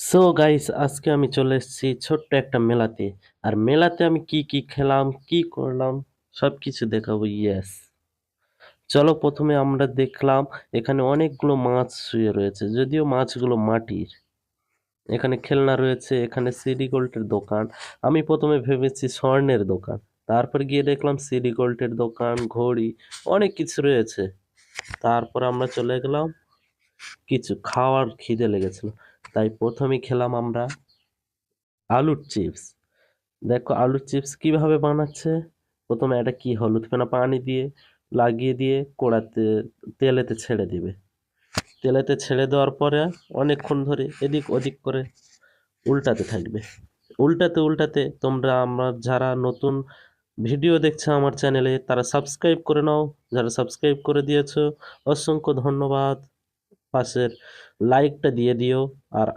So guys, আজকে আমি চলে এসেছি ছোট্ট একটা মেলাতে। আর মেলাতে আমি কি কি খেলাম, কি করলাম, সবকিছু দেখাবো। ইয়েস, চলো প্রথমে আমরা দেখলাম এখানে অনেকগুলো মাছ শুয়ে রয়েছে, যদিও মাছগুলো মাটির। এখানে খেলনা রয়েছে, এখানে সিডি গোল্ডের দোকান। আমি প্রথমে ভেবেছি স্বর্ণের দোকান, তারপর গিয়ে দেখলাম সিডি গোল্ডের দোকান, ঘড়ি, অনেক কিছু রয়েছে। তারপর আমরা চলে গেলাম, কিছু খাওয়ার খিদে লেগেছিল, তাই প্রথমে খেলাম আমরা আলুর চিপস। দেখো আলুর চিপস কিভাবে বানাচ্ছে। প্রথমে একটা কি হলুদ ফেনা পানি দিয়ে লাগিয়ে দিয়ে কড়াতে তেলেতে ছেড়ে দিবে। তেলেতে ছেড়ে দেওয়ার পরে অনেকক্ষণ ধরে এদিক ওদিক করে উল্টাতে থাকবে। উল্টাতে উল্টাতে তোমরা, আমার যারা নতুন ভিডিও দেখছো আমার চ্যানেলে, তারা সাবস্ক্রাইব করে নাও। যারা সাবস্ক্রাইব করে দিয়েছো অসংখ্য ধন্যবাদ। পাশের লাইকটা দিয়ে দিও। আর